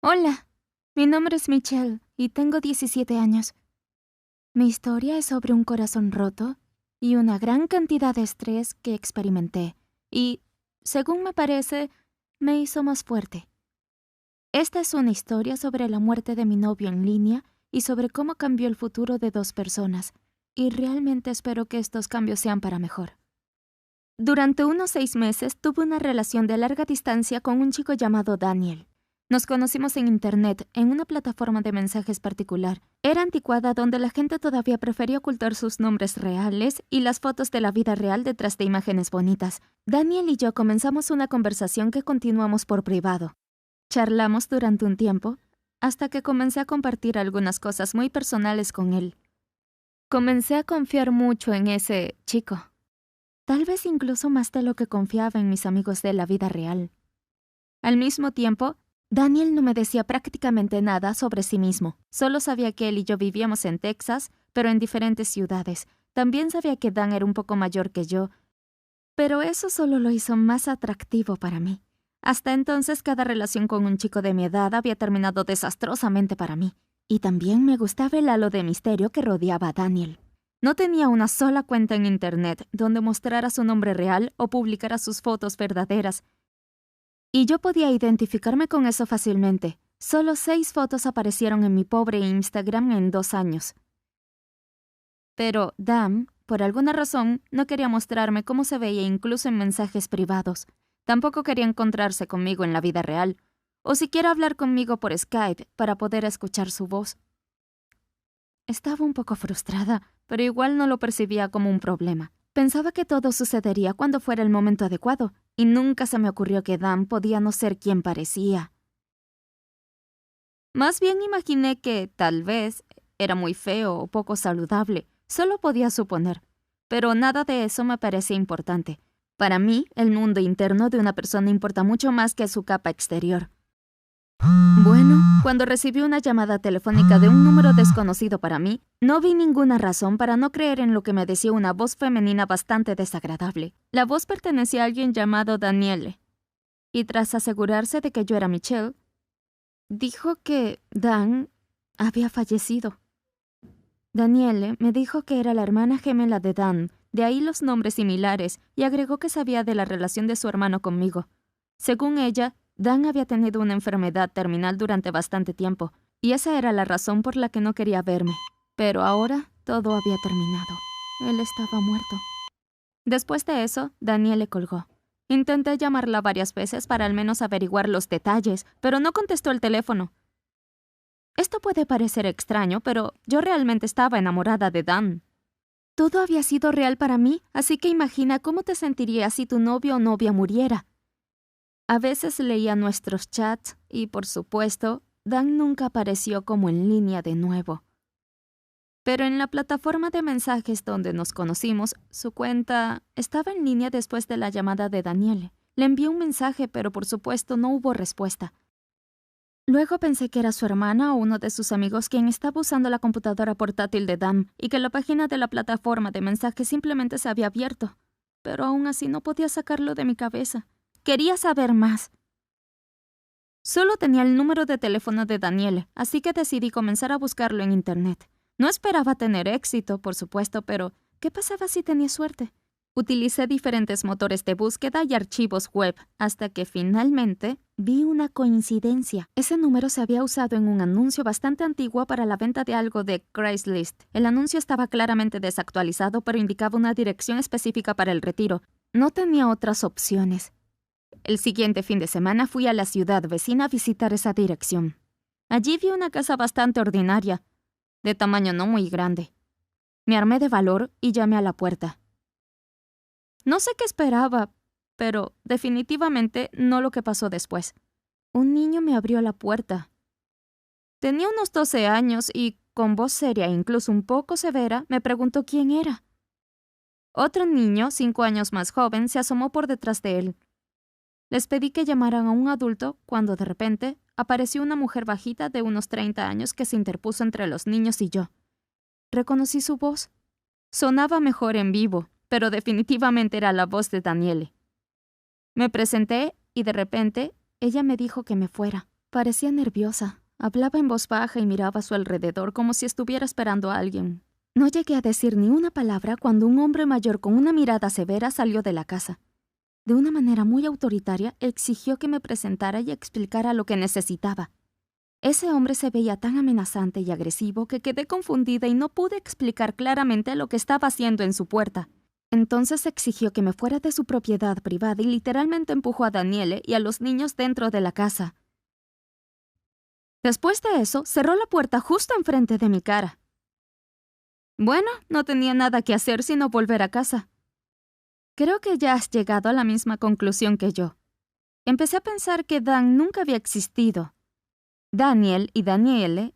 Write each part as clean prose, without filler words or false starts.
Hola, mi nombre es Michelle y tengo 17 años. Mi historia es sobre un corazón roto y una gran cantidad de estrés que experimenté y, según me parece, me hizo más fuerte. Esta es una historia sobre la muerte de mi novio en línea y sobre cómo cambió el futuro de dos personas, y realmente espero que estos cambios sean para mejor. Durante unos 6 meses tuve una relación de larga distancia con un chico llamado Daniel. Nos conocimos en Internet, en una plataforma de mensajes particular. Era anticuada donde la gente todavía prefería ocultar sus nombres reales y las fotos de la vida real detrás de imágenes bonitas. Daniel y yo comenzamos una conversación que continuamos por privado. Charlamos durante un tiempo, hasta que comencé a compartir algunas cosas muy personales con él. Comencé a confiar mucho en ese chico. Tal vez incluso más de lo que confiaba en mis amigos de la vida real. Al mismo tiempo, Daniel no me decía prácticamente nada sobre sí mismo. Solo sabía que él y yo vivíamos en Texas, pero en diferentes ciudades. También sabía que Dan era un poco mayor que yo, pero eso solo lo hizo más atractivo para mí. Hasta entonces, cada relación con un chico de mi edad había terminado desastrosamente para mí. Y también me gustaba el halo de misterio que rodeaba a Daniel. No tenía una sola cuenta en Internet donde mostrara su nombre real o publicara sus fotos verdaderas. Y yo podía identificarme con eso fácilmente. Solo 6 fotos aparecieron en mi pobre Instagram en 2 años. Pero Dan, por alguna razón, no quería mostrarme cómo se veía incluso en mensajes privados. Tampoco quería encontrarse conmigo en la vida real, o siquiera hablar conmigo por Skype para poder escuchar su voz. Estaba un poco frustrada, pero igual no lo percibía como un problema. Pensaba que todo sucedería cuando fuera el momento adecuado, y nunca se me ocurrió que Dan podía no ser quien parecía. Más bien imaginé que, tal vez, era muy feo o poco saludable. Solo podía suponer. Pero nada de eso me parecía importante. Para mí, el mundo interno de una persona importa mucho más que su capa exterior. Bueno, cuando recibí una llamada telefónica de un número desconocido para mí, no vi ninguna razón para no creer en lo que me decía una voz femenina bastante desagradable. La voz pertenecía a alguien llamado Daniele, y tras asegurarse de que yo era Michelle, dijo que Dan había fallecido. Daniele me dijo que era la hermana gemela de Dan, de ahí los nombres similares, y agregó que sabía de la relación de su hermano conmigo. Según ella, Dan había tenido una enfermedad terminal durante bastante tiempo, y esa era la razón por la que no quería verme. Pero ahora todo había terminado. Él estaba muerto. Después de eso, Daniele colgó. Intenté llamarla varias veces para al menos averiguar los detalles, pero no contestó el teléfono. Esto puede parecer extraño, pero yo realmente estaba enamorada de Dan. Todo había sido real para mí, así que imagina cómo te sentirías si tu novio o novia muriera. A veces leía nuestros chats y, por supuesto, Dan nunca apareció como en línea de nuevo. Pero en la plataforma de mensajes donde nos conocimos, su cuenta estaba en línea después de la llamada de Daniele. Le envié un mensaje, pero por supuesto no hubo respuesta. Luego pensé que era su hermana o uno de sus amigos quien estaba usando la computadora portátil de Dan y que la página de la plataforma de mensajes simplemente se había abierto. Pero aún así no podía sacarlo de mi cabeza. Quería saber más. Solo tenía el número de teléfono de Daniele, así que decidí comenzar a buscarlo en Internet. No esperaba tener éxito, por supuesto, pero ¿qué pasaba si tenía suerte? Utilicé diferentes motores de búsqueda y archivos web, hasta que finalmente vi una coincidencia. Ese número se había usado en un anuncio bastante antiguo para la venta de algo de Craigslist. El anuncio estaba claramente desactualizado, pero indicaba una dirección específica para el retiro. No tenía otras opciones. El siguiente fin de semana fui a la ciudad vecina a visitar esa dirección. Allí vi una casa bastante ordinaria, de tamaño no muy grande. Me armé de valor y llamé a la puerta. No sé qué esperaba, pero definitivamente no lo que pasó después. Un niño me abrió la puerta. Tenía unos 12 años y, con voz seria e incluso un poco severa, me preguntó quién era. Otro niño, 5 años más joven, se asomó por detrás de él. Les pedí que llamaran a un adulto cuando de repente apareció una mujer bajita de unos 30 años que se interpuso entre los niños y yo. Reconocí su voz. Sonaba mejor en vivo, pero definitivamente era la voz de Daniele. Me presenté y de repente ella me dijo que me fuera. Parecía nerviosa. Hablaba en voz baja y miraba a su alrededor como si estuviera esperando a alguien. No llegué a decir ni una palabra cuando un hombre mayor con una mirada severa salió de la casa. De una manera muy autoritaria, exigió que me presentara y explicara lo que necesitaba. Ese hombre se veía tan amenazante y agresivo que quedé confundida y no pude explicar claramente lo que estaba haciendo en su puerta. Entonces exigió que me fuera de su propiedad privada y literalmente empujó a Daniele y a los niños dentro de la casa. Después de eso, cerró la puerta justo enfrente de mi cara. Bueno, no tenía nada que hacer sino volver a casa. Creo que ya has llegado a la misma conclusión que yo. Empecé a pensar que Dan nunca había existido. Daniel y Daniele.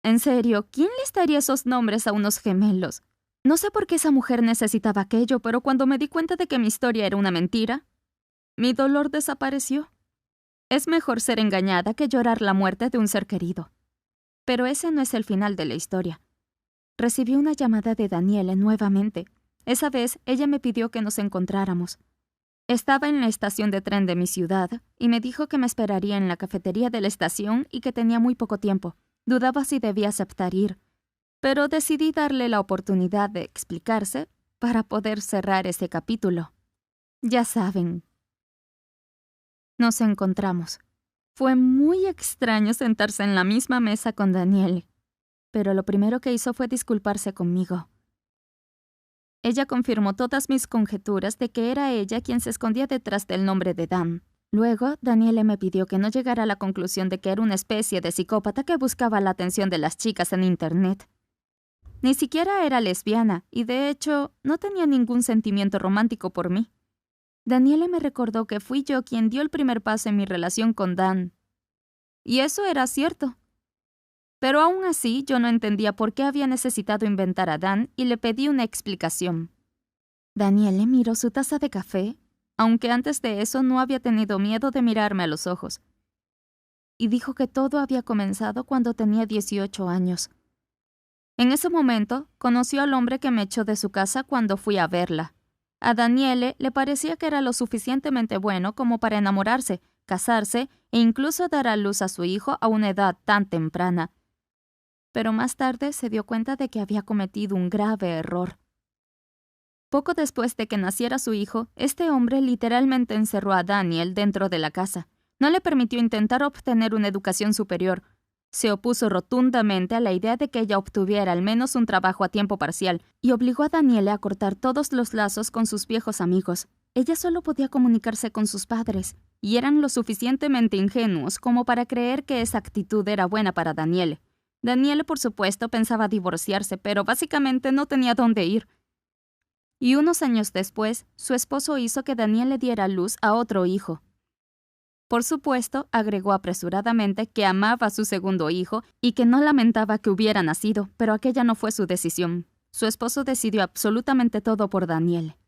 En serio, ¿quién les daría esos nombres a unos gemelos? No sé por qué esa mujer necesitaba aquello, pero cuando me di cuenta de que mi historia era una mentira, mi dolor desapareció. Es mejor ser engañada que llorar la muerte de un ser querido. Pero ese no es el final de la historia. Recibí una llamada de Daniele nuevamente. Esa vez ella me pidió que nos encontráramos. Estaba en la estación de tren de mi ciudad y me dijo que me esperaría en la cafetería de la estación y que tenía muy poco tiempo. Dudaba si debía aceptar ir, pero decidí darle la oportunidad de explicarse para poder cerrar ese capítulo. Ya saben. Nos encontramos. Fue muy extraño sentarse en la misma mesa con Daniele, pero lo primero que hizo fue disculparse conmigo. Ella confirmó todas mis conjeturas de que era ella quien se escondía detrás del nombre de Dan. Luego, Daniele me pidió que no llegara a la conclusión de que era una especie de psicópata que buscaba la atención de las chicas en Internet. Ni siquiera era lesbiana, y de hecho, no tenía ningún sentimiento romántico por mí. Daniele me recordó que fui yo quien dio el primer paso en mi relación con Dan. Y eso era cierto. Pero aún así, yo no entendía por qué había necesitado inventar a Dan y le pedí una explicación. Daniele miró su taza de café, aunque antes de eso no había tenido miedo de mirarme a los ojos. Y dijo que todo había comenzado cuando tenía 18 años. En ese momento, conoció al hombre que me echó de su casa cuando fui a verla. A Daniele le parecía que era lo suficientemente bueno como para enamorarse, casarse e incluso dar a luz a su hijo a una edad tan temprana. Pero más tarde se dio cuenta de que había cometido un grave error. Poco después de que naciera su hijo, este hombre literalmente encerró a Daniel dentro de la casa. No le permitió intentar obtener una educación superior. Se opuso rotundamente a la idea de que ella obtuviera al menos un trabajo a tiempo parcial y obligó a Daniele a cortar todos los lazos con sus viejos amigos. Ella solo podía comunicarse con sus padres, y eran lo suficientemente ingenuos como para creer que esa actitud era buena para Daniele. Daniele, por supuesto, pensaba divorciarse, pero básicamente no tenía dónde ir. Y unos años después, su esposo hizo que Daniele diera a luz a otro hijo. Por supuesto, agregó apresuradamente que amaba a su segundo hijo y que no lamentaba que hubiera nacido, pero aquella no fue su decisión. Su esposo decidió absolutamente todo por Daniele.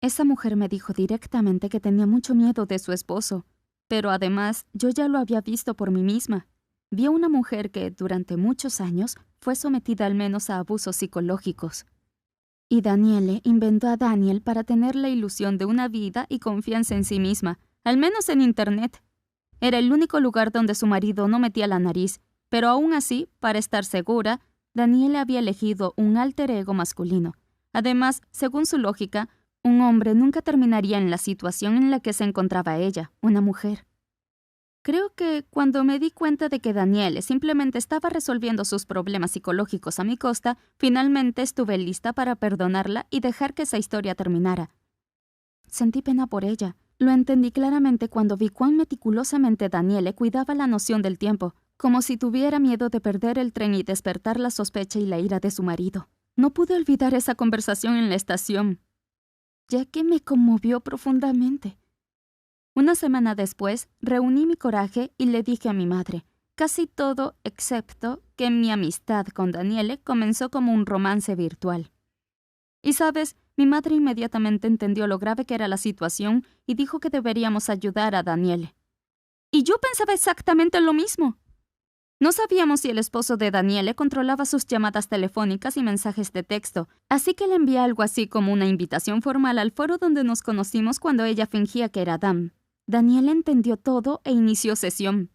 Esa mujer me dijo directamente que tenía mucho miedo de su esposo, pero además yo ya lo había visto por mí misma. Vi a una mujer que, durante muchos años, fue sometida al menos a abusos psicológicos. Y Daniele inventó a Daniel para tener la ilusión de una vida y confianza en sí misma, al menos en Internet. Era el único lugar donde su marido no metía la nariz, pero aún así, para estar segura, Daniele había elegido un alter ego masculino. Además, según su lógica, un hombre nunca terminaría en la situación en la que se encontraba ella, una mujer. Creo que cuando me di cuenta de que Daniele simplemente estaba resolviendo sus problemas psicológicos a mi costa, finalmente estuve lista para perdonarla y dejar que esa historia terminara. Sentí pena por ella. Lo entendí claramente cuando vi cuán meticulosamente Daniele cuidaba la noción del tiempo, como si tuviera miedo de perder el tren y despertar la sospecha y la ira de su marido. No pude olvidar esa conversación en la estación, ya que me conmovió profundamente. Una semana después, reuní mi coraje y le dije a mi madre, casi todo excepto que mi amistad con Daniele comenzó como un romance virtual. Y sabes, mi madre inmediatamente entendió lo grave que era la situación y dijo que deberíamos ayudar a Daniele. Y yo pensaba exactamente lo mismo. No sabíamos si el esposo de Daniele controlaba sus llamadas telefónicas y mensajes de texto, así que le envié algo así como una invitación formal al foro donde nos conocimos cuando ella fingía que era Dan. Daniele entendió todo e inició sesión.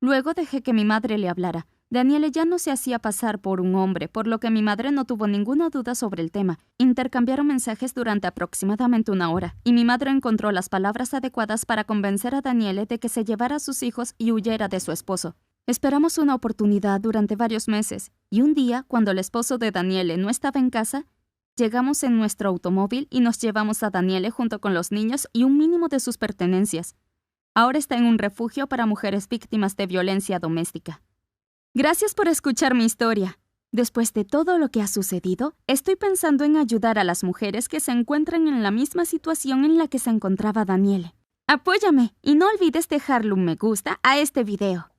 Luego dejé que mi madre le hablara. Daniele ya no se hacía pasar por un hombre, por lo que mi madre no tuvo ninguna duda sobre el tema. Intercambiaron mensajes durante aproximadamente 1 hora, y mi madre encontró las palabras adecuadas para convencer a Daniele de que se llevara a sus hijos y huyera de su esposo. Esperamos una oportunidad durante varios meses, y un día, cuando el esposo de Daniele no estaba en casa, llegamos en nuestro automóvil y nos llevamos a Daniele junto con los niños y un mínimo de sus pertenencias. Ahora está en un refugio para mujeres víctimas de violencia doméstica. Gracias por escuchar mi historia. Después de todo lo que ha sucedido, estoy pensando en ayudar a las mujeres que se encuentran en la misma situación en la que se encontraba Daniele. Apóyame y no olvides dejarle un me gusta a este video.